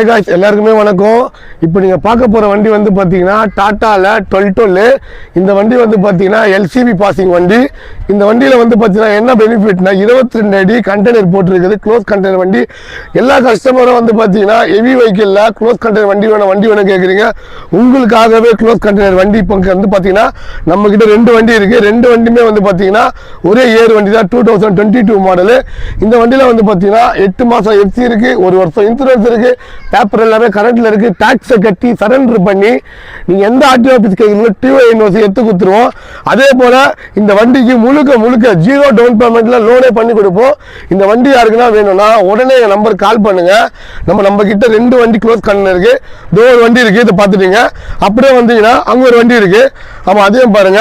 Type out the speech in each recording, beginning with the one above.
எல்லாருக்குமே வணக்கம். இப்போ நீங்கள் பார்க்க போகிற வண்டி வந்து பார்த்தீங்கன்னா டாட்டாவில் 12 இந்த வண்டி வந்து பார்த்தீங்கன்னா எல்சிபி பாசிங் வண்டி. இந்த வண்டியில் வந்து பார்த்தீங்கன்னா என்ன பெனிஃபிட்னா 22 அடி கண்டெய்னர் போட்டிருக்குது. க்ளோஸ் கண்டெய்னர் வண்டி. எல்லா கஸ்டமரும் வந்து பார்த்தீங்கன்னா ஹெவி வெஹிக்கிளில் க்ளோஸ் கண்டெய்னர் வண்டி வேணும் கேட்குறீங்க. உங்களுக்காகவே க்ளோஸ் கண்டெய்னர் வண்டி இப்போ வந்து பார்த்தீங்கன்னா நம்மக்கிட்ட 2 வண்டி இருக்குது. 2 வண்டியுமே வந்து பார்த்தீங்கன்னா ஒரே ஏர் வண்டி தான். 2022 மாடலு. இந்த வண்டியில் வந்து பார்த்தீங்கன்னா 8 மாதம் எஃப்சி இருக்குது, 1 வருஷம் இன்சூரன்ஸ் இருக்குது, பேப்பர் எல்லாமே கரண்ட்ல இருக்கு. டாக்ஸை கட்டி சரண்டர் பண்ணி நீங்க எந்த ஆர்டிஓ ஆஃபீஸ் கேட்குறீங்களோ டிஓஎன்ஓசி எடுத்து கொடுத்துருவோம். அதே போல இந்த வண்டிக்கு முழுக்க 0 டவுன் பேமெண்ட்ல லோனே பண்ணி கொடுப்போம். இந்த வண்டி யாருக்குன்னா வேணும்னா உடனே எங்க நம்பர் கால் பண்ணுங்க. நம்ம கிட்ட 2 வண்டி க்ளோஸ் கண்ணு இருக்கு. ஒரு வண்டி இருக்கு, இதை பார்த்துட்டீங்க. அப்படியே வந்தீங்கன்னா அங்க ஒரு வண்டி இருக்கு. ஆமா, அதையும் பாருங்க.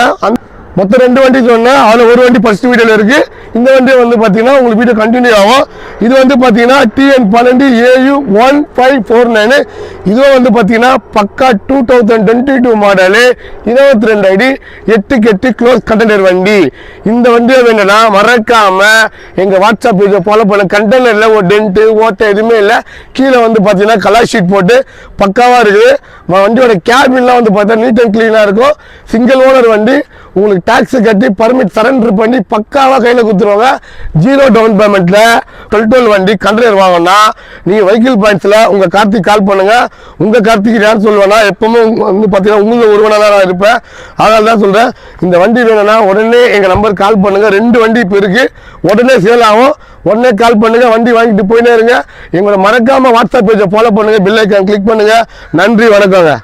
மொத்தம் 2 வண்டி சொன்னேன். அதில் ஒரு வண்டி ஃபர்ஸ்ட் வீடியோவில் இருக்குது. இந்த வண்டி வந்து பார்த்தீங்கன்னா உங்களுக்கு வீடியோ கண்டினியூ ஆகும். இது வந்து பார்த்தீங்கன்னா TN12AU1549. இதுவும் வந்து பார்த்தீங்கன்னா பக்கா 2022 மாடலு, 22 அடி 8 க்ளோஸ் கண்டெய்னர் வண்டி. இந்த வண்டியை வேணும்னா மறக்காம எங்கள் வாட்ஸ்அப் பேஜை ஃபாலோ பண்ண. கண்டெய்னரில் ஒரு டென்ட்டு ஓட்டை எதுவுமே இல்லை. கீழே வந்து பார்த்தீங்கன்னா கலர் ஷீட் போட்டு பக்காவாக இருக்குது. வண்டியோட கேபின்லாம் வந்து பார்த்தா நீட் அண்ட் க்ளீனாக இருக்கும். சிங்கிள் ஓனர் வண்டி. உங்களுக்கு டாக்ஸ் கட்டி பர்மிட் சரண்டர் பண்ணி பக்காவாக கையில் கொடுத்துருவாங்க. 0 டவுன் பேமெண்ட்ல 12 வண்டி கண்டெய்னர் வாங்கினா நீங்கள் வெஹிக்கிள் பாயிண்ட்ஸில் உங்கள் கார்த்திக் கால் பண்ணுங்க. உங்கள் கார்த்திக் யார் சொல்லுவேன்னா எப்பவுமே வந்து பார்த்தீங்கன்னா உங்களுக்கு ஒருவனாக தான் இருப்பேன். அதனால தான் சொல்கிறேன், இந்த வண்டி வேணும்னா உடனே எங்கள் நம்பர் கால் பண்ணுங்க. 2 வண்டி இப்போ இருக்கு, உடனே சேல் ஆகும். உடனே கால் பண்ணுங்க, வண்டி வாங்கிட்டு போயினே இருங்க. எங்களோட மறக்காம வாட்ஸ்அப் பேஜை ஃபாலோ பண்ணுங்க, பெல் ஐக்கான் கிளிக் பண்ணுங்க. நன்றி, வணக்கங்க.